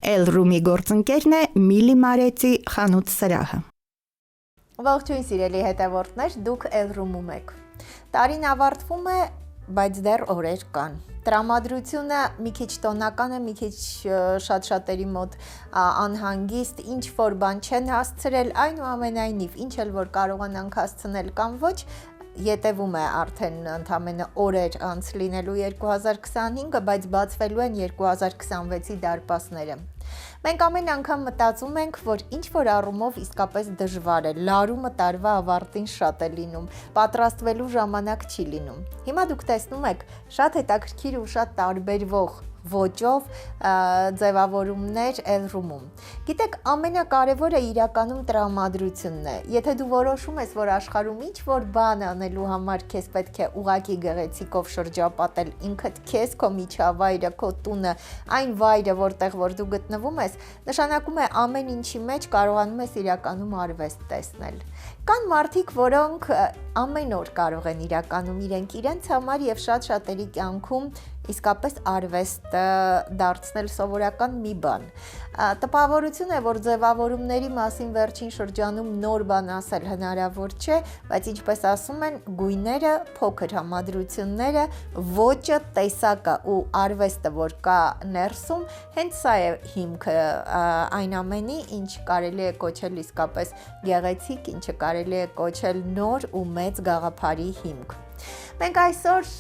Elroom-ի գործընկերն է Միլի Մարեցի խանութ սրահը։ Ողջույն սիրելի հետևորդներ, դուք Elroom-ում եք։ Տարին ավարտվում է, բայց դեռ օրեր կան։ Տրամադրությունը մի քիչ տոնական է, մի քիչ շատ-շատերի մոտ անհանգիստ, ինչ որ բան չեն հասցրել, այնուամենայնիվ, ինչ էլ որ կարողանանք հասցնել կամ ոչ, ետևում է արդեն ընդամենը օրեր անց լինելու 2025-ը, բայց բացվելու են 2026-ի դարպասները։ Մենք ամեն անգամ մտածում ենք, որ ինչ որ առումով իսկապես դժվար է, լարումը տարվա ավարտին շատ է լինում, պատրաստվելու ժամանակ չի լինում։ Հիմա դուք տեսնում եք շատ հետաքրքիր ու շատ տարբերվող ոճով ձևավորումներ Elroom-ում։ Գիտեք, ամենակարևորը իրականում տրամադրությունն է։ Եթե դու որոշում ես, որ աշխարհում ինչ որ բան անելու համար քեզ պետք է ուղակի գեղեցիկով շրջապատել ինքդ քեզ, քո միջավայրը, քո տունը, այն վայրը, որտեղ որ դու գտնվում ես, նշանակում է ամեն ինչի մեջ կարողանում ես իրականում արվեստ տեսնել։ Կան մարդիկ, որոնք ամեն օր կարող են իրականում իրենց համար եւ շատ շատերի կյանքում իսկապես արվեստը դարձնել սովորական մի բան։ Տպավորություն է, որ ձևավորումների մասին վերջին շրջանում նոր բան ասել հնարավոր չէ, բայց ինչպես ասում են, գույները, փոքր համադրությունները, ոճը, տեսակը ու արվեստը, որ կա ներսում, հենց սա է հիմքը այն ամենի, ինչ կարելի է կոչել իսկապես գեղեցիկ, ինչը կարելի է կոչել նոր ու մեծ գաղափարի հիմք։ Մենք այսօր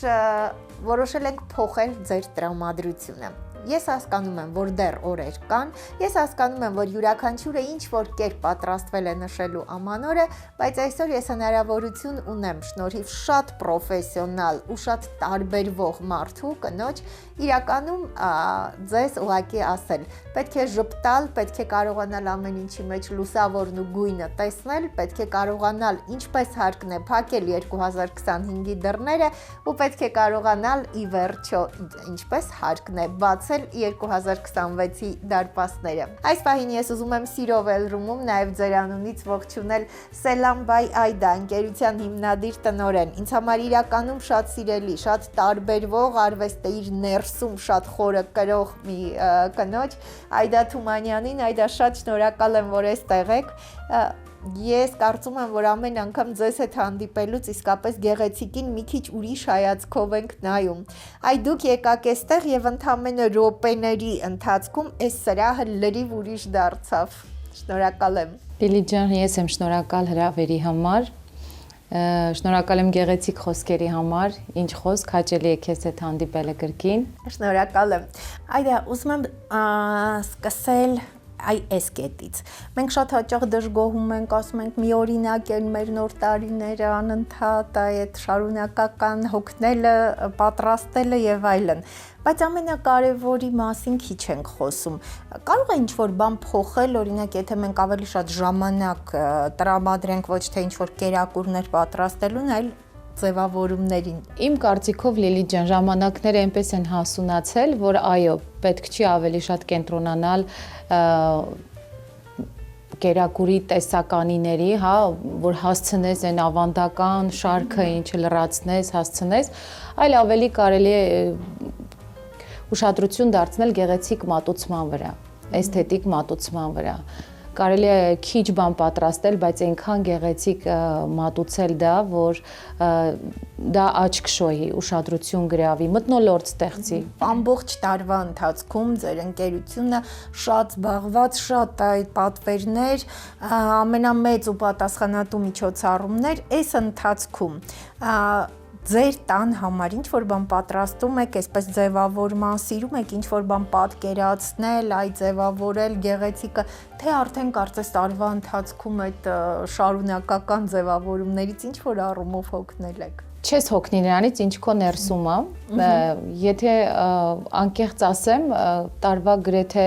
որոշել ենք փոխել ձեր տրամադրությունը։ Ես հասկանում եմ, որ դեռ օրեր կան, ես հասկանում եմ, որ յուրաքանչյուրը ինչ որ կերպ պատրաստվել է նշելու ամանորը, բայց այսօր ես հնարավորություն ունեմ շնորհիվ շատ պրոֆեսիոնալ ու շատ տարբերվող մարդու կնոջ իրականում ձեզ ուղղակի ասել, պետք է ժպտալ, պետք է կարողանալ ամեն ինչի մեջ լուսավորն ու գույնը տեսնել, պետք է կարողանալ ինչպես հարկն է փակել 2025-ի դռները ու պետք է կարողանալ ի վերջո ինչպես հարկն է բացել 2026-ի դարպասները։ Այս պահին ես ուզում եմ սիրով Elroom-ում նաև ձեր անունից ողջունել Սելամ բայ Այդա, ընկերության հիմնադիր տնօրեն։ Ինձ համար իրականում շատ սիրելի, շատ տարբերվող արվեստը իր ներսում շատ խորը կրող մի կնոջ Այդա Թումանյանին, Այդա շատ շնորհակալ եմ, որ այստեղ եք։ Ես կարծում եմ, որ ամեն անգամ ձեզ հետ հանդիպելուց իսկապես գեղեցիկին մի քիչ ուրիշ հայացքով ենք նայում։ Այ դուք եկաք այստեղ եւ ընդամենը րոպեների ընթացքում այս սրահը լրիվ ուրիշ դարձավ։ Շնորհակալ եմ։ Լիլի ջան, ես եմ շնորհակալ հրավերի համար։ Շնորհակալ եմ գեղեցիկ խոսքերի համար։ Ինչ խոսք, հաճելի է քեզ հետ հանդիպելը կրկին։ Շնորհակալ եմ։ Այդա, ուզում եմ սկսել այս կետից։ Մենք շատ հաճախ դժգոհում ենք, ասում ենք մի օրինակ են մեր նոր տարիները, անընդհատ այդ շարունակական հոգնելը, պատրաստելը եւ այլն։ Բայց ամենակարևորի մասին քիչ ենք խոսում։ Կարող է ինչ-որ բան փոխել, օրինակ, եթե մենք ավելի շատ ժամանակ տրամադրենք ոչ թե ինչ-որ կերակուրներ պատրաստելուն, այլ ձևավորումներին։ Իմ կարծիքով Լիլի ջան, ժամանակները այնպես են հասունացել, որ այո, պետք չի ավելի շատ կենտրոնանալ կերակուրի տեսականիների, հա, որ հասցնես այն ավանդական շարքը, ինչը լրացնես, հասցնես, այլ ավելի կարելի է ուշադրություն դարձնել գեղեցիկ մատուցման վրա, էսթետիկ մատուցման վրա։ Կարելի է քիչ բան պատրաստել, բայց այնքան գեղեցիկ մատուցել դա, որ դա աչք շոյի, ուշադրություն գրավի, մթնոլորտ ստեղծի։ Ամբողջ տարվա ընթացքում ձեր ընկերությունը շատ զբաղված, շատ այդ պատվերներ, ամենամեծ ու պատասխանատու միջոցառումներ, այս ընթացքում ձեր տան համար ինչ որ բան պատրաստում եք, այսպես ձևավորման, սիրում եք ինչ որ բան պատկերացնել, այ ձևավորել գեղեցիկը, թե արդեն կարծես տարվա ընթացքում այդ շարունակական ձևավորումներից ինչ որ առումով հոգնել եք։ Չես հոգնի նրանից, ինչ քո ներսում է, եթե անկեղծ ասեմ, տարվա գրեթե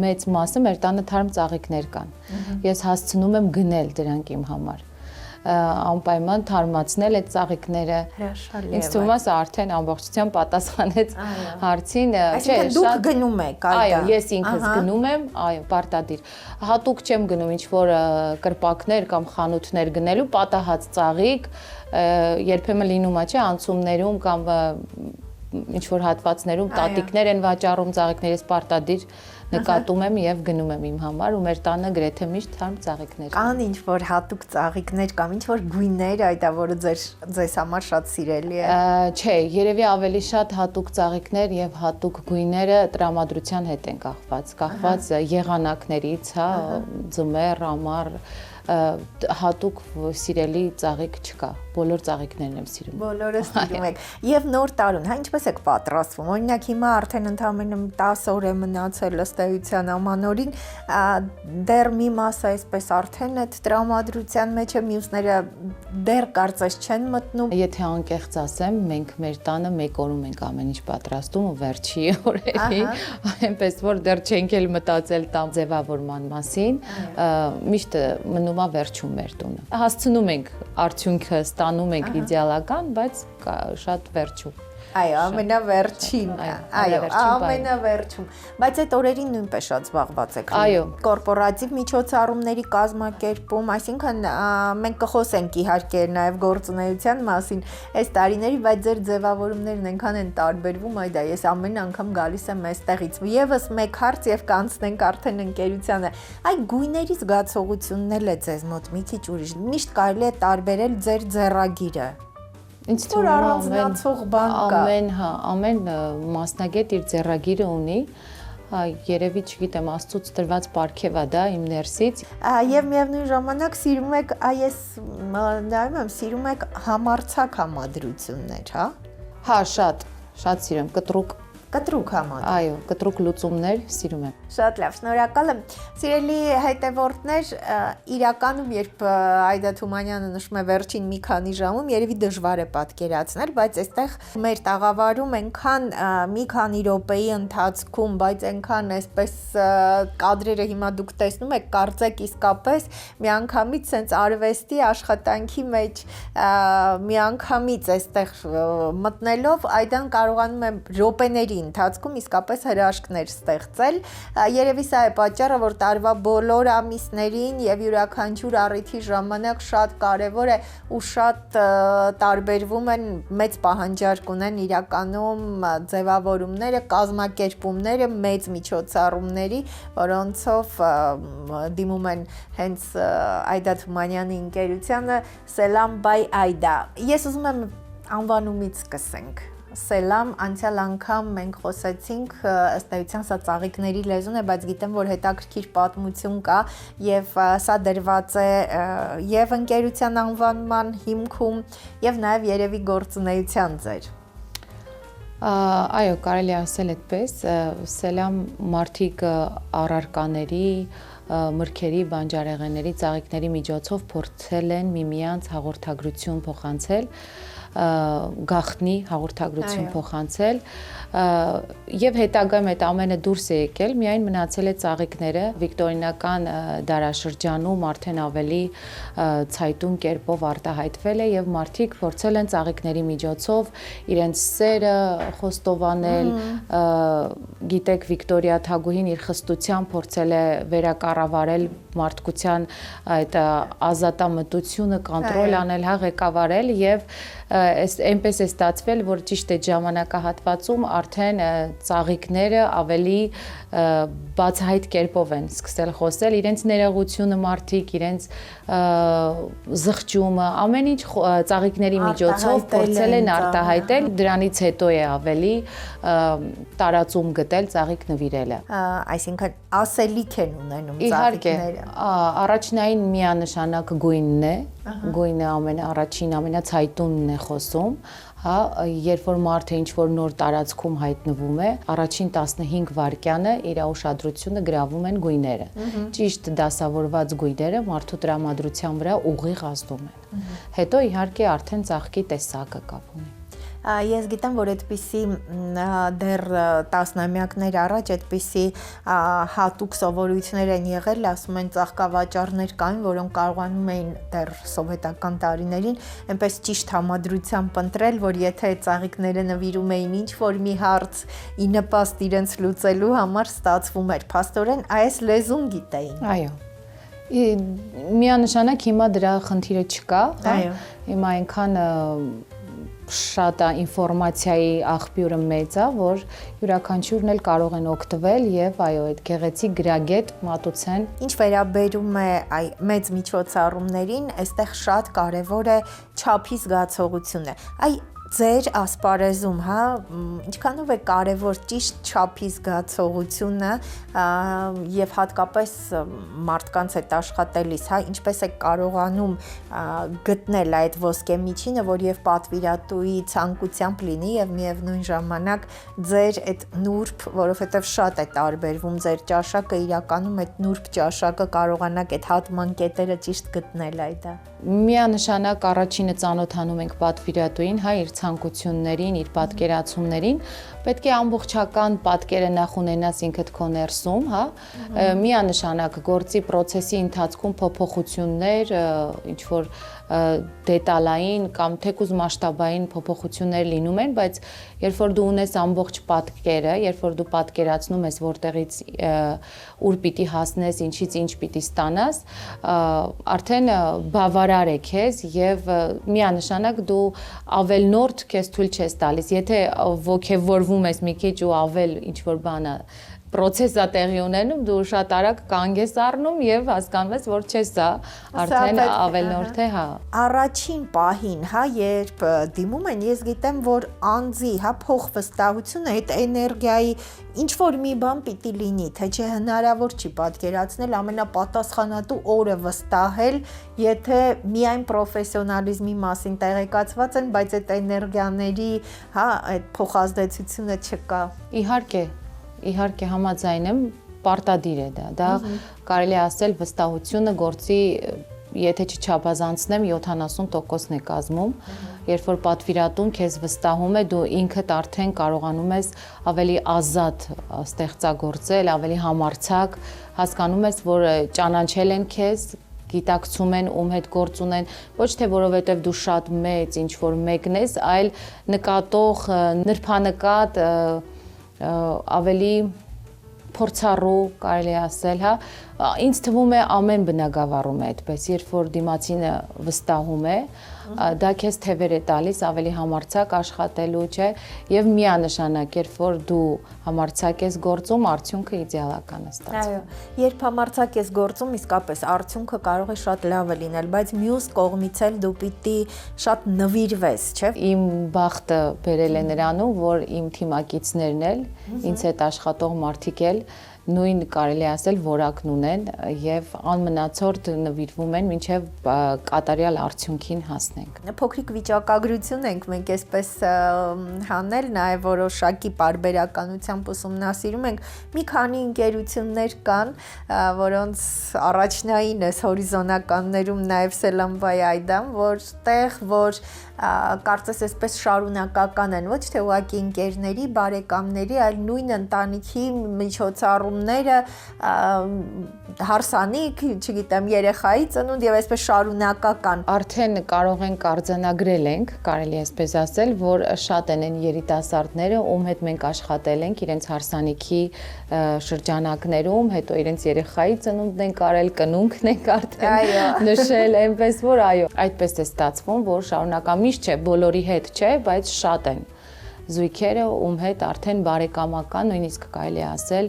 մեծ մասը մեր տանը թարմ ծաղիկներ կան։ Ես հասցնում եմ գնել դրանք իմ համար։ Անպայման թարմացնել այդ ծաղիկները։ Ինձ թվում է սա արդեն ամբողջությամբ պատասխանեց հարցին։ Այսինքն դուք գնում եք, այո, ես ինքս գնում եմ, այո, պարտադիր։ Հատուկ չեմ գնում ինչ-որ կրպակներ կամ խանութներ գնելու, պատահած ծաղիկ, երբեմն լինում է, չէ, անցումներում կամ ինչ որ հատվածներում տատիկներ են վաճառում ծաղիկների սպարտադիր նկատում եմ եւ գնում եմ իմ համար ու մեր տանը գրեթե միշտ թարմ ծաղիկներ կան ինչ որ հատուկ ծաղիկներ կամ ինչ որ գույներ այդ որը ձեզ համար շատ սիրելի է չէ երևի ավելի շատ հատուկ ծաղիկներ եւ հատուկ գույները տրամադրության հետ են կախված եղանակներից հա ձմեռ ամառ հատուկ սիրելի ծաղիկ չկա բոլոր ծաղիկներն եմ սիրում բոլորը սիրում եք եւ նոր տարուն հա ինչպես եք պատրաստվում օրինակ հիմա արդեն ընդամենը 10 օր է մնացել ըստ էության ամանորին դեռ մի մասը այսպես արդեն այդ տրամադրության մեջ է մյուսները դեռ կարծես չեն մտնում եթե անկեղծ ասեմ մենք մեր տանը մեկ օրում ենք ամեն ինչ պատրաստում ու վերջի օրերի այնպես որ դեռ չենք էլ մտածել տամ ձևավորման մասին միշտ մնում է վերջում մեր տունը հասցնում ենք արդյունքը ստանում ենք իդեալական բայց շատ վերջում Այո, ամենավերջին, այո, ամենավերջում, բայց այդ օրերին նույնպես շատ զբաղված եք Այո կորպորատիվ միջոցառումների կազմակերպում, այսինքն մենք կխոսենք իհարկե նաև գործունեության մասին այս տարիների, բայց ձեր ձևավորումներն այնքան են տարբերվում, այդա ես ամեն անգամ գալիս եմ այստեղից եւս մեկ հարց եւ կանցնենք արդեն ընկերությանը այ գույների զգացողությունն էլ է ձեզ մոտ մի քիչ ուրիշ միշտ կարելի է տարբերել ձեր ձեռագիրը Ինչ թվում է առանձնացող բան կա ամեն մասնագետ իր ձեռագիրը ունի երևի չգիտեմ աստծուց տրված պարգև է դա իմ ներսից եւ միևնույն ժամանակ սիրում եք ես նայում եմ սիրում եք համարցակ համադրություններ հա շատ սիրում կտրուկ համադրություն այո կտրուկ լուծումներ սիրում եմ Շատ լավ, շնորհակալ եմ։ Սիրելի հետևորդներ, իրականում երբ Այդա Թումանյանը նշում է վերջին մի քանի ժամում, երևի դժվար է պատկերացնել, բայց այստեղ մեր տաղավարում այնքան մի քանի րոպեի ընթացքում, բայց այնքան այսպես կադրերը հիմա դուք տեսնում եք, կարծեք իսկապես միանգամից sense արվեստի աշխատանքի մեջ միանգամից այստեղ մտնելով Այդան կարողանում է րոպեների ընթացքում իսկապես հրաշքներ ստեղծել Երևի սա է պատճառը, որ տարվա բոլոր ամիսներին եւ յուրաքանչյուր առիթի ժամանակ շատ կարեւոր է ու շատ տարբերվում են մեծ պահանջարկ ունեն իրականում ձևավորումները, կազմակերպումները, մեծ միջոցառումների, որոնցով դիմում են հենց Այդա Թումանյանի ընկերությանը Սելամ by Այդա։ Ես ուզում եմ անվանումից սկսենք Սելամ անցյալ անգամ մենք խոսեցինք ըստ էության սա ծաղիկների լեզուն է, բայց գիտեմ, որ հետաքրքիր պատմություն կա եւ սա դրված է եւ ընկերության անվանման հիմքում եւ նաեւ երևի գործունեության ձեր Այո, կարելի ասել այդպես, Սելամ մարդիկ առարկաների, մրգերի, բանջարեղենների, ծաղիկների միջոցով փորձել են միմյանց հաղորդագրություն փոխանցել գախնի հաղորդագրություն փոխանցել եւ հետագայում այդ ամենը դուրս է եկել միայն մնացել է ծաղիկները վիկտորինական դարաշրջանում արդեն ավելի ցայտուն կերպով արտահայտվել է եւ մարդիկ փորձել են ծաղիկների միջոցով իրենց սերը խոստովանել գիտեք Վիկտորիա Թագուհին իր խստությամբ փորձել է վերակառավարել մարդկության այդ ազատամտությունը կոնտրոլ անել հա ղեկավարել եւ այնպես է ստացվել, որ ճիշտ այդ ժամանակահատվածում արդեն ծաղիկները ավելի բացահայտ կերպով են սկսել խոսել, իրենց ներողությունը մարդիկ, իրենց զղջումը, ամեն ինչ ծաղիկների միջոցով փորձել են արտահայտել, դրանից հետո է ավելի տարածում գտել ծաղիկ նվիրելը։ Այսինքն ասելիք են ունենում ծաղիկները։ Առաջնային միանշանակ գույնն է, գույնը ամենաառաջին ամենացայտունն է խոսում, հա, երբ որ մարդը ինչ որ նոր տարածքում հայտնվում է, առաջին 15 վայրկյանը իր ուշադրությունը գրավում են գույները։ Ճիշտ դասավորված գույները մարդու տրամադրության վրա ուղիղ ազդում են։ Հետո իհարկե արդեն ծաղկի տեսակը կապ ունի։ Ես գիտեմ, որ այդպիսի դեռ տասնամյակներ առաջ այդպիսի հատուկ սովորույթներ են եղել, ասում են ծաղկավաճառներ կային, որոնք կարողանում էին դեռ սովետական տարիներին այնպես ճիշտ համադրությամբ ընտրել, որ եթե ծաղիկները նվիրում էին ինչ-որ մի հարց ի նպաստ իրենց լուծելու համար ստացվում էր։ Փաստորեն այս լեզուն գիտեին։ Այո։ Միանշանակ հիմա դրա խնդիրը չկա, հա։ Հիմա այնքան շատ է ինֆորմացիայի աղբյուրը մեծ է, որ յուրաքանչյուրն էլ կարող են օգտվել եւ այո, այդ գեղեցիկ գրագետ մատուցեն։ Ինչ վերաբերում է մեծ միջոցառումներին, այստեղ շատ կարևոր է չափի զգացողությունը։ Ձեր ասպարեզում, ինչքանով է կարևոր ճիշտ չափի զգացողությունը եւ հատկապես մարդկանց հետ աշխատելիս, ինչպես է կարողանում գտնել այդ ոսկե միջինը, որ եւ պատվիրատուի ցանկությամբ լինի եւ միևնույն ժամանակ ձեր այդ նուրբ, որովհետեւ շատ է տարբերվում ձեր ճաշակը, իրականում այդ նուրբ ճաշակը կարողանաք այդ հատման կետերը ճիշտ գտնել այդա։ Միանշանակ առաջինը ծանոթանում ենք պատվիրատուին, իր ցանկություններին, իր պատկերացումներին, պետք է ամբողջական պատկերը նախ ունենաս ինքդ քո ներսում, միանշանակ գործի process-ի ընթացքում փոփոխություններ, ինչ որ դետալային կամ թեկուզ մասշտաբային փոփոխություններ լինում են, բայց երբ որ դու ունես ամբողջ պատկերը, երբ որ դու պատկերացնում ես որտեղից ուր պիտի հասնես, ինչից ինչ պիտի ստանաս, արդեն բավարար է քեզ եւ միանշանակ դու ավելնորդ քեզ թույլ չես տալիս, եթե ոգևորվում ես մի քիչ ու ավել ինչ որ բան է process-ը տեղի ունենում, դու շատ արագ կանգ ես առնում եւ հասկանում ես, որ չէ, սա արդեն ավելնորդ է, Առաջին պահին, երբ դիմում են, ես գիտեմ, որ անձի, փոխվստահությունը, այդ էներգիայի ինչ որ մի բան պիտի լինի, թե չէ հնարավոր չի պատկերացնել ամենապատասխանատու օրը վստահել, եթե միայն պրոֆեսիոնալիզմի մասին տեղեկացված են, բայց այդ էներգիաների, այդ փոխազդեցությունը չկա։ Իհարկե համաձայն եմ, պարտադիր է դա կարելի է ասել վստահությունը գործի, եթե չչափազանցնեմ 70%-ն է կազմում, երբ որ պատվիրատուն քեզ վստահում է, դու ինքդ արդեն կարողանում ես ավելի ազատ ստեղծագործել, ավելի համարձակ, հասկանում ես, որ ճանաչել են քեզ, գիտակցում են, ում հետ գործ ունեն, ոչ թե որովհետև դու շատ մեծ ինչ-որ մեկն ես, այլ նկատող, նրբանկատ, ավելի փորձառու կարելի ասել, ինձ թվում է ամեն բնագավառում է այդպես, երբ որ դիմացինը վստահում է, դա քեզ թևեր է տալիս ավելի համարձակ աշխատելու, չէ, եւ միանշանակ, երբ որ դու համարձակ ես գործում, արդյունքը իդեալական է ստացվում։ Այո, երբ համարձակ ես գործում, իսկապես արդյունքը կարող է շատ լավը լինել, բայց մյուս կողմից էլ դու պիտի շատ նվիրվես, չէ՞։ Իմ բախտը բերել է նրանում, որ իմ թիմակիցներն էլ, ինձ հետ աշխատող մարդիկ էլ նույն կարելի ասել որակն ունեն եւ անմնացորդ նվիրվում են մինչեւ կատարյալ արդյունքին հասնենք։ Փոքրիկ վիճակագրություն ենք մենք այսպես հանել, նաեւ որոշակի պարբերականությամբ ուսումնասիրում ենք։ Մի քանի ընկերություններ կան, որոնց առաջնայինս հորիզոնականներում նաեւ Սելամբայ Այդամ, որ կարծես այսպես շարունակական են, ոչ թե ուղղակի ընկերների, բարեկամների, այլ նույն ընտանիքի միջոցառումները, հարսանիք, չգիտեմ, երեխայի ծնունդ եւ այսպես շարունակական։ Արդեն կարող ենք արձանագրել ենք, կարելի է այսպես ասել, որ շատ են երիտասարդները, ում հետ մենք աշխատել ենք իրենց հարսանիքի շրջանակներում, հետո իրենց երեխայի ծնունդն են կարել, կնունքն ենք արդեն նշել, այնպես որ այո, այդպես է ստացվում, որ շարունակական միշտ չէ, բոլորի հետ չէ, բայց շատ են զույգերը, ում հետ արդեն բարեկամական, նույնիսկ կարելի ասել,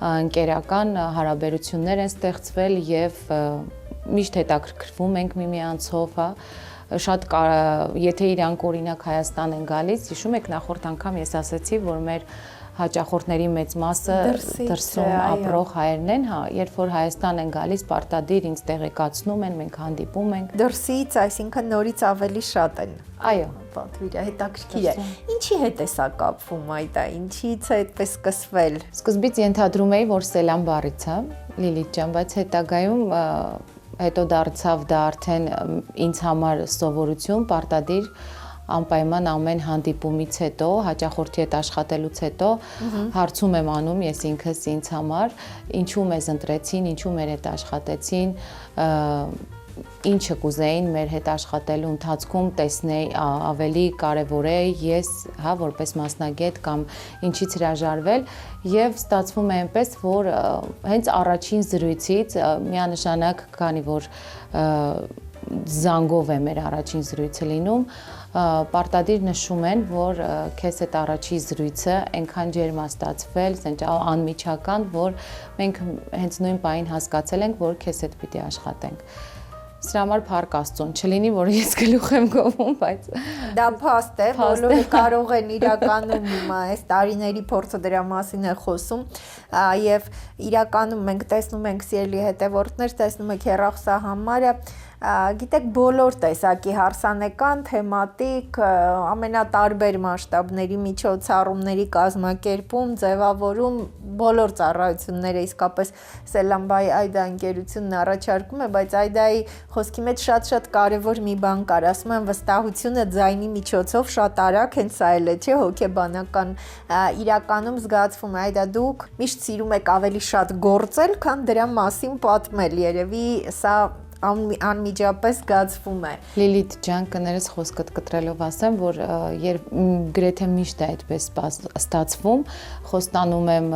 ընկերական հարաբերություններ են ստեղծվել եւ միշտ հետաքրքրվում ենք միմյանցով, շատ եթե իրանք օրինակ Հայաստան են գալիս, հիշում եք նախորդ անգամ ես ասացի, որ մեր հաճախորդների մեծ մասը դրսում ապրող հայերն են, երբ որ Հայաստան են գալիս, պարտադիր ինձ տեղեկացնում են, մենք հանդիպում ենք։ Դրսից, այսինքն նորից ավելի շատ են։ Այո, պատվիրա հետաքրքիր է։ Ինչի հետ է սա կապվում այդ, ինչից է այդպես սկսվել։ Սկզբից ենթադրում էի, որ Սելան բառից է, Լիլիթ ջան, բայց հետագայում հետո դարձավ դա արդեն ինձ համար սովորություն, պարտադիր անպայման ամեն հանդիպումից հետո, հաճախորդի հետ աշխատելուց հետո հարցում եմ անում ես ինքս ինձ համար, ինչու մեզ ընտրեցին, ինչու մեր հետ աշխատեցին, ինչը կուզեին մեր հետ աշխատելու ընթացքում տեսնեի ավելի կարևոր է ես, որպես մասնագետ կամ ինչից հրաժարվել եւ ստացվում է այնպես, որ հենց առաջին զրույցից միանշանակ, քանի որ զանգով է մեր առաջին զրույցը լինում, պարտադիր նշում են, որ քեզ այդ առաջի զրույցը այնքան ջերմ է ստացվել, ասենք անմիջական, որ մենք հենց նույն պահին հասկացել ենք, որ քեզ հետ պիտի աշխատենք։ Սրա համար փառք Աստծուն, չլինի, որ ես գլուխ եմ գովում, բայց դա փաստ է, բոլորը կարող են իրականում այս տարիների փորձը դրա մասին է խոսում, եւ իրականում մենք տեսնում ենք սիրելի հետևորդներ, տեսնում եք հեռախոսահամարը, գիտեք բոլոր տեսակի հարսանեկան, թեմատիկ, ամենատարբեր մասշտաբների միջոցառումների կազմակերպում, ձևավորում, բոլոր ծառայությունները իսկապես Սելամբայի Այդա ընկերությունն առաջարկում է, բայց Այդայի խոսքի մեջ շատ կարևոր մի բան կար, ասում են վստահությունը ձայնի միջոցով շատ արագ, հենց սա էլ է, չէ, հոգեբանական իրականում զգացվում է, Այդա դուք միշտ սիրում եք ավելի շատ գործել, քան դրա մասին պատմել, երևի սա անմիջապես զգացվում է։ Լիլիթ ջան, կներես խոսքդ կտրելով ասեմ, որ գրեթե միշտ է այդպես ստացվում, խոստանում եմ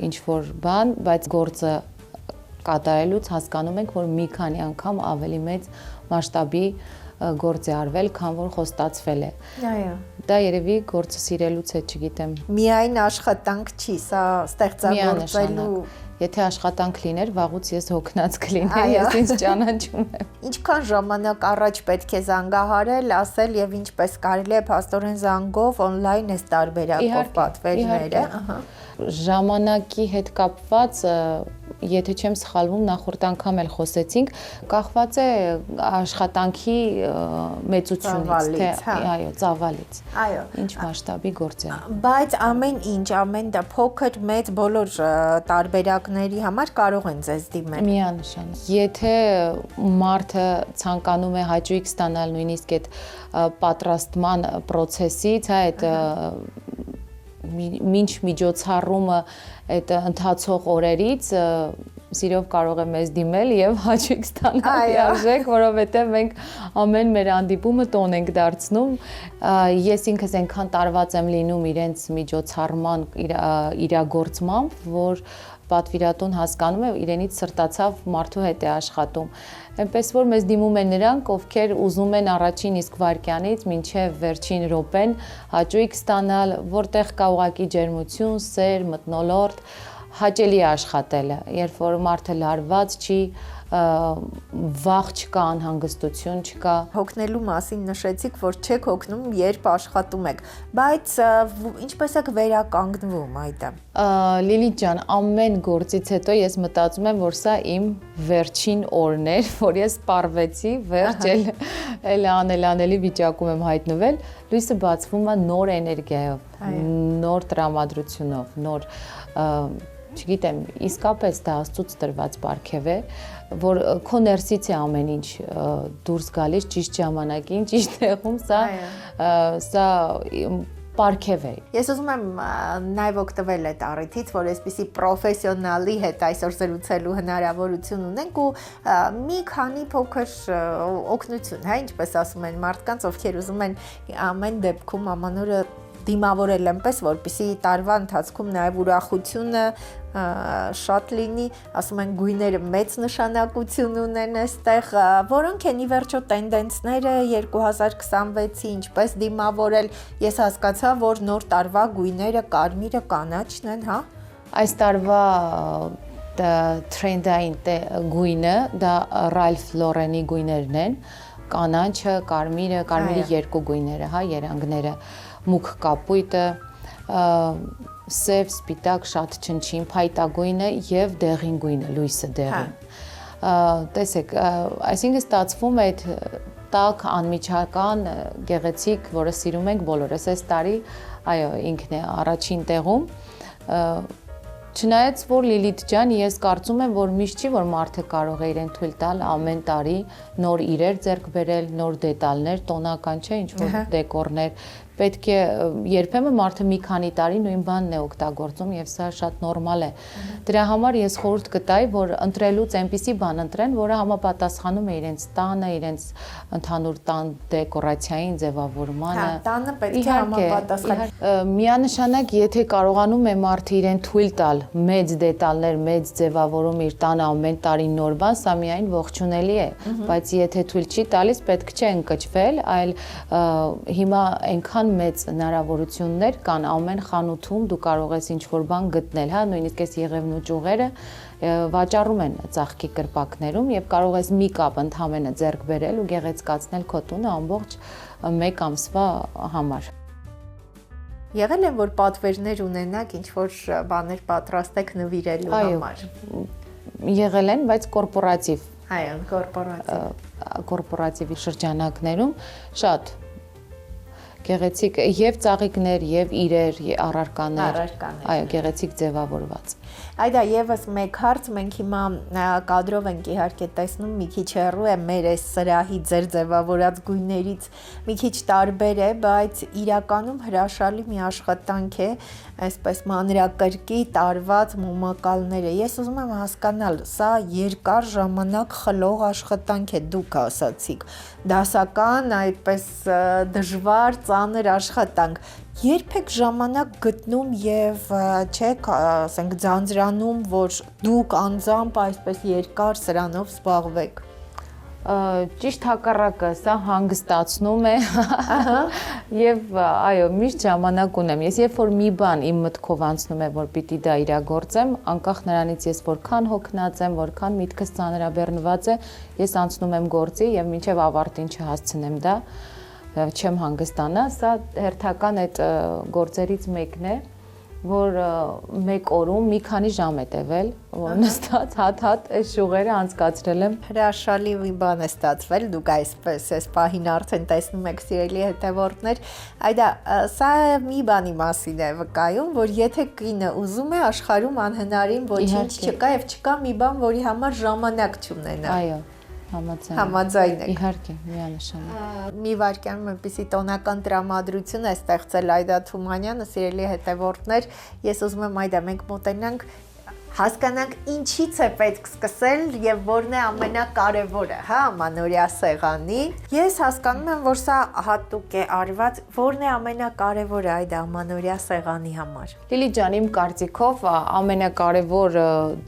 ինչ-որ բան, բայց գործը կատարելուց հասկանում ենք, որ մի քանի անգամ ավելի մեծ մասշտաբի գործ է արվել, քան որ խոստացվել է։ Այո։ Դա երևի գործը սիրելուց է, չգիտեմ։ Միայն աշխատանք չի, սա ստեղծագործելու։ Եթե աշխատանք լիներ, վաղուց ես հոգնած կլիներ, ես ինձ ճանաչում եմ։ Ինչքան ժամանակ առաջ պետք է զանգահարել, ասել եւ ինչպես կարելի է փաստորեն զանգով on-line այս տարբերակով պատվերները, Ժամանակի հետ կապված, եթե չեմ սխալվում, նախորդ անգամ էլ խոսեցինք, կախված է աշխատանքի մեծությունից, թե այո, ծավալից։ Այո։ Ինչ մասշտաբի գործ է։ Բայց ամեն ինչ, ամեն դա փոքր, մեծ բոլոր տարբերակների համար կարող են ձեզ դիմել։ Միանշանակ։ Եթե մարդը ցանկանում է հաճույք ստանալ նույնիսկ այդ պատրաստման process-ից, այդ մինչ միջոցառումը այդ ընթացող օրերից սիրով կարող է մեզ դիմել եւ հաճույք ստանալ արժեք, որովհետեւ մենք ամեն մեր հանդիպումը տոն ենք դարձնում։ Ես ինքս այնքան տարված եմ լինում իրենց միջոցառման իրագործմամբ, որ պատվիրատուն հասկանում է, իրենից սրտացավ մարդու հետ է աշխատում։ Այնպես որ մեզ դիմում են նրանք, ովքեր ուզում են առաջին իսկ վայրկյանից մինչև վերջին րոպեն հաճույք ստանալ, որտեղ կա ուղղակի ջերմություն, սեր, մթնոլորտ, հաճելի է աշխատելը, երբ որ մարդը լարված չի, վախ չկա, անհանգստություն չկա։ Հոգնելու մասին նշեցիք, որ չեք հոգնում, երբ աշխատում եք, բայց ինչպես եք վերականգնվում այդ։ Լիլիթ ջան, ամեն գործից հետո ես մտածում եմ, որ սա իմ վերջին օրն էր, որ ես պարվեցի, վերջ էլ անելի վիճակում եմ հայտնվել, լույսը բացվում է նոր էներգիայով, նոր տրամադրությունով, նոր չգիտեմ, իսկապես դա Աստծուց տրված պարգև է, որ քո ներսից է ամեն ինչ դուրս գալիս ճիշտ ժամանակին, ճիշտ տեղում, սա պարգև է։ Ես ուզում եմ նաև օգտվել այդ առիթից, որ այսպիսի պրոֆեսիոնալի հետ այսօր զրուցելու հնարավորություն ունենք ու մի քանի փոքր օգնություն, հա, ինչպես ասում են մարդկանց, ովքեր ուզում են ամեն դեպքում ամանորը դիմավորել այնպես, որպեսզի տարվա ընթացքում նաև ուրախությունը շատ լինի, ասում են գույները մեծ նշանակություն ունեն այստեղ, որոնք են ի վերջո տենդենսները 2026-ի, ինչպես դիմավորել, ես հասկացա, որ նոր տարվա գույները կարմիրը, կանաչն են, հա։ Այս տարվա թրենդային գույնը դա Ralph Lauren-ի գույներն են, կանաչը, կարմիրի երկու գույները, հա, երանգները, մուգ կապույտը, սև, սպիտակ, շատ չնչին, փայտագույնը եւ դեղին գույնը, լույսը դեղին։ Տեսեք, այսինքն ստացվում է այդ տաք անմիջական գեղեցիկ, որը սիրում ենք բոլորս, այս տարի, այո, ինքն է առաջին տեղում։ Չնայած որ Լիլիթ ջան, ես կարծում եմ, որ միշտ չի, որ մարդը կարող է իրեն թույլ տալ ամեն տարի նոր իրեր ձեռք բերել, նոր դետալներ, տոնական չէ, ինչ որ դեկորներ, պետք է երբեմն մարդը մի քանի տարի նույն բանն է օգտագործում եւ սա շատ նորմալ է։ Դրա համար ես խորհուրդ կտայի, որ ընտրելուց այնպիսի բան ընտրեն, որը համապատասխանում է իրենց տանը, իրենց ընդհանուր տան դեկորացիային ձևավորմանը։ Հա, տանը պետք է համապատասխան։ Միանշանակ, եթե կարողանում է մարդը իրեն թույլ տալ մեծ դետալներ, մեծ ձևավորում իր տանը ամեն տարի նոր բան, սա միայն ողջունելի է, բայց եթե թույլ չի տալիս, պետք չէ ընկճվել, այլ հիմա այնքան մեծ հնարավորություններ կան ամեն խանութում, դու կարող ես ինչ-որ բան գտնել, հա, նույնիսկ այս եղևնու ճյուղերը վաճառում են ծաղկի կրպակներում եւ կարող ես մի կապ ընդհանրապես ձեռք բերել ու գեղեցկացնել քո տունը ամբողջ 1 ամսվա համար։ Եղել է որ պատվերներ ունենաք, ինչ որ բաներ պատրաստեք նվիրելու համար։ Եղել են, բայց կորպորատիվ։ Այո, կորպորատիվի շրջանակներում շատ գեղեցիկ եւ ծաղիկներ եւ իրեր, առարկաներ, այո, գեղեցիկ ձևավորված։ Այդա եւս մեկ հարց, մենք հիմա կադրով ենք իհարկե տեսնում, մի քիչ հեռու է մեր այս սրահի ձեր ձևավորած գույներից մի քիչ տարբեր է, բայց իրականում հրաշալի մի աշխատանք է, այսպես մանրակրկիտ տարված մոմակալները։ Ես ուզում եմ հասկանալ, սա երկար ժամանակ խլող աշխատանք է, դուք ասացիք, դասական, այդպես դժվար, ծանր աշխատանք։ Երբեք ժամանակ գտնում եւ չեք, ասենք, ձանձրանում, որ դուք անձամբ այսպես երկար սրանով զբաղվեք։ Ճիշտ հակառակը, սա հանգստացնում է եւ այո, միշտ ժամանակ ունեմ։ Ես երբ որ մի բան իմ մտքով անցնում է, որ պիտի դա իրագործեմ, անկախ նրանից ես որքան հոգնած եմ, որքան միտքս ծանրաբեռնված է, ես անցնում եմ գործի եւ մինչեւ ավարտին չհասցնեմ դա, չեմ հանգստանա, սա հերթական այդ գործերից մեկն է, որ մեկ օրում մի քանի ժամ է տևել, որ նստած հատ-հատ այս շուղերը անցկացրել եմ։ Հրաշալի մի բան է ստացվել, դուք այսպես այս պահին արդեն տեսնում եք սիրելի հետևորդներ, այդա սա մի բանի մասին է վկայում, որ եթե կինը ուզում է, աշխարհում անհնարին ոչինչ չկա եւ չկա մի բան, որի համար ժամանակ չունենա։ Այո, համաձայն եք։ Իհարկե, միանշանակ։ Մի վարքյանում այնպիսի տոնական տրամադրություն է ստեղծել Այդա Թումանյանը, սիրելի հետևորդներ, ես ուզում եմ Այդա մենք մոտենանք հասկանանք ինչից է պետք սկսել եւ որն է ամենակարևորը, հա, ամանորյա սեղանի։ Ես հասկանում եմ, որ սա հատուկ է արված, որն է ամենակարևորը այդ ամանորյա սեղանի համար։ Լիլի ջան, իմ կարծիքով ամենակարևոր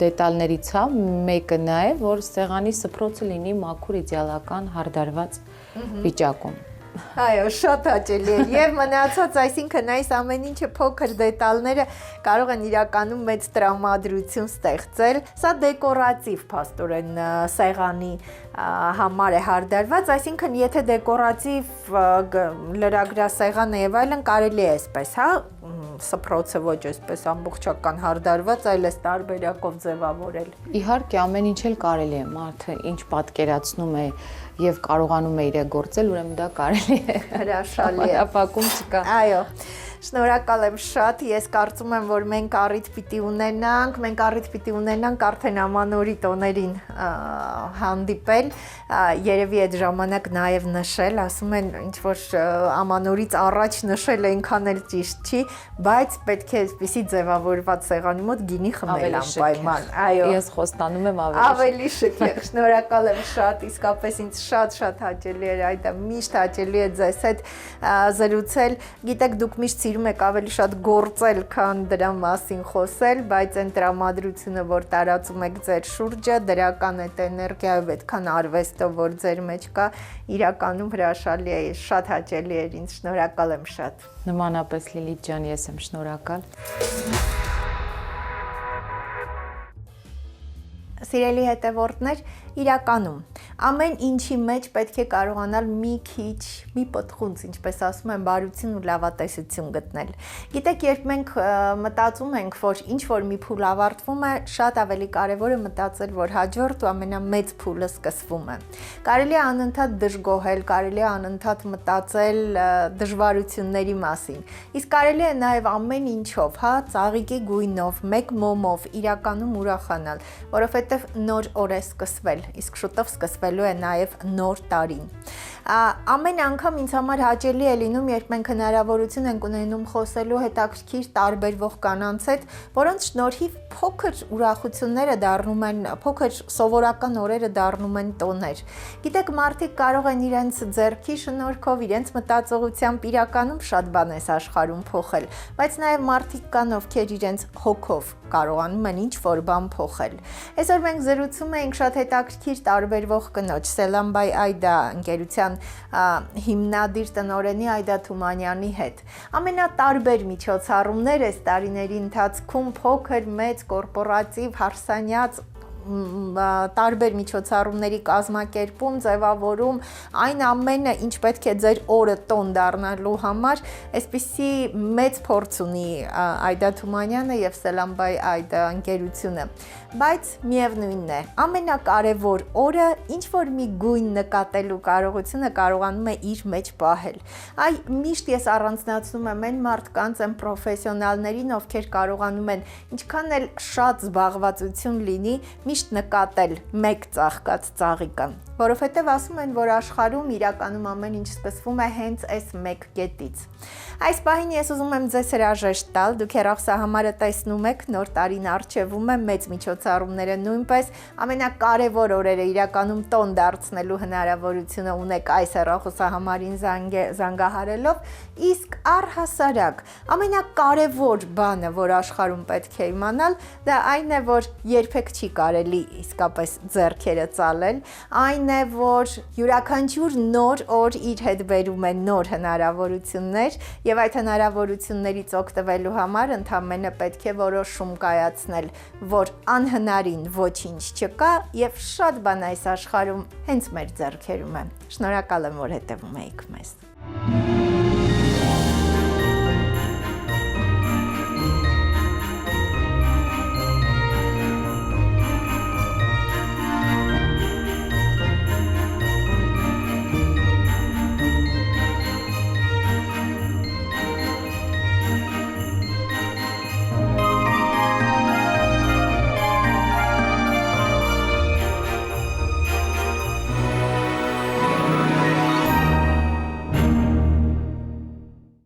դետալներից է մեկը նա է, որ սեղանի սփռոցը լինի մաքուր իդեալական հարդարված վիճակում։ Այո, շատ հաճելի է եւ մնացած, այսինքն այս ամեն ինչը փոքր դետալները կարող են իրականում մեծ տրամադրություն ստեղծել։ Սա դեկորատիվ փաստորեն սեղանի համար է հարդարված, այսինքն եթե դեկորատիվ լրագրասեղան է եւ այլն կարելի է այսպես, հա, սփռոցը ոչ այսպես ամբողջական հարդարված, այլ էս տարբերակով ձևավորել։ Իհարկե ամեն ինչ էլ կարելի է, մարդը ինչ պատկերացնում է եւ կարողանում է իրեն գործել, ուրեմն դա կարելի է։ Հրաշալի է։ Ապակում չկա։ Այո։ Շնորհակալ եմ շատ, ես կարծում եմ, որ մենք առիթ պիտի ունենանք արդեն ամանորի տոներին հանդիպել, երևի այդ ժամանակ նաև նշել, ասում են ինչ որ ամանորից առաջ նշել այնքան էլ ճիշտ չի, բայց պետք է այսպիսի ձևավորված սեղանի մոտ գինի խմել անպայման։ Այո։ Ես խոստանում եմ ավելի շքեղ, շնորհակալ եմ շատ, իսկապես ինձ շատ հաճելի էր այդ, միշտ հաճելի է ձեզ հետ զրուցել, գիտեք դուք միշտ սիրում եք ավելի շատ գործել, քան դրա մասին խոսել, բայց այն տրամադրությունը, որ տարածում եք ձեր շուրջը, դրական այդ էներգիայով, այդքան արվեստով, որ ձեր մեջ կա, իրականում հրաշալի է, շատ հաճելի էր ինձ, շնորհակալ եմ շատ։ Նմանապես Լիլիթ ջան, ես եմ շնորհակալ։ Սիրելի հետևորդներ, իրականում ամեն ինչի մեջ պետք է կարողանալ մի քիչ, մի պտղունց, ինչպես ասում են, բարություն ու լավատեսություն գտնել։ Գիտեք, երբ մենք մտածում ենք, որ ինչ որ մի փուլ ավարտվում է, շատ ավելի կարևոր է մտածել, որ հաջորդ ու ամենամեծ փուլը սկսվում է։ Կարելի է անընդհատ դժգոհել, կարելի է անընդհատ մտածել դժվարությունների մասին։ Իսկ կարելի է նաև ամեն ինչով, հա, ծաղիկի գույնով, մեկ մոմով իրականում ուրախանալ, որովհետև նոր օր է սկսվել, իսկ շուտով սկսվել սկսվելու է նաև նոր տարին։ Ամեն անգամ ինձ համար հաճելի է լինում, երբ մենք հնարավորություն ենք ունենում խոսելու հետաքրքիր տարբերվող կանանց հետ, որոնց շնորհիվ փոքր ուրախությունները դառնում են, փոքր սովորական օրերը դառնում են տոներ։ Գիտեք, մարդիկ կարող են իրենց ձեռքի շնորհքով, իրենց մտածողությամբ իրականում շատ բան էս աշխարհում փոխել, բայց նաև մարդիկ կան, ովքեր իրենց հոգով կարողանում են ինչ-որ բան փոխել։ Այսօր մենք զրուցում էինք շատ հետաքրքիր տարբերվող կնոջ Սելամբայ Այդա ընկերության հիմնադիր տնօրենի Այդա Թումանյանի հետ։ Ամենատարբեր միջոցառումներ այս տարիների ընթացքում փոքր, մեծ, կորպորատիվ, հարսանյաց տարբեր միջոցառումների կազմակերպում, ձևավորում, այն ամենը, ինչ պետք է ձեր օրը տոն դառնալու համար, այսպիսի մեծ փորձ ունի Այդա Թումանյանը եւ Սելամբայ Այդա ընկերությունը, բայց միևնույնն է, ամենակարևոր օրը ինչ որ մի գույն նկատելու կարողությունը կարողանում է իր մեջ պահել։ Այ միշտ ես առանձնացնում եմ այն մարդկանց, այն պրոֆեսիոնալներին, ովքեր կարողանում են ինչքան էլ շատ զբաղվածություն լինի, միշտ նկատել մեկ ծաղկած ծաղիկը, որովհետև ասում են, որ աշխարհում իրականում ամեն ինչ սկսվում է հենց այս մեկ կետից։ Այս պահին ես ուզում եմ ձեզ հրաժեշտ տալ, դուք հեռախոսահամարը տեսնում եք, նոր տարին առջևում է, մեծ միջոցառումները նույնպես, ամենակարևոր օրերը իրականում տոն դարձնելու հնարավորությունը ունեք այս հեռախոսահամարին զանգահարելով, իսկ առհասարակ ամենակարևոր բանը, որ աշխարհում պետք է իմանալ, դա այն է, որ երբեք չի կարելի իսկապես ձեռքերը ծալել, այն է, որ յուրաքանչյուր նոր օր իր հետ բերում է նոր հնարավորություններ եւ այդ հնարավորություններից օգտվելու համար ընդամենը պետք է որոշում կայացնել, որ անհնարին ոչինչ չկա եւ շատ բան այս աշխարհում հենց մեր ձեռքերում է։ Շնորհակալ եմ, որ հետեւում եք մեզ։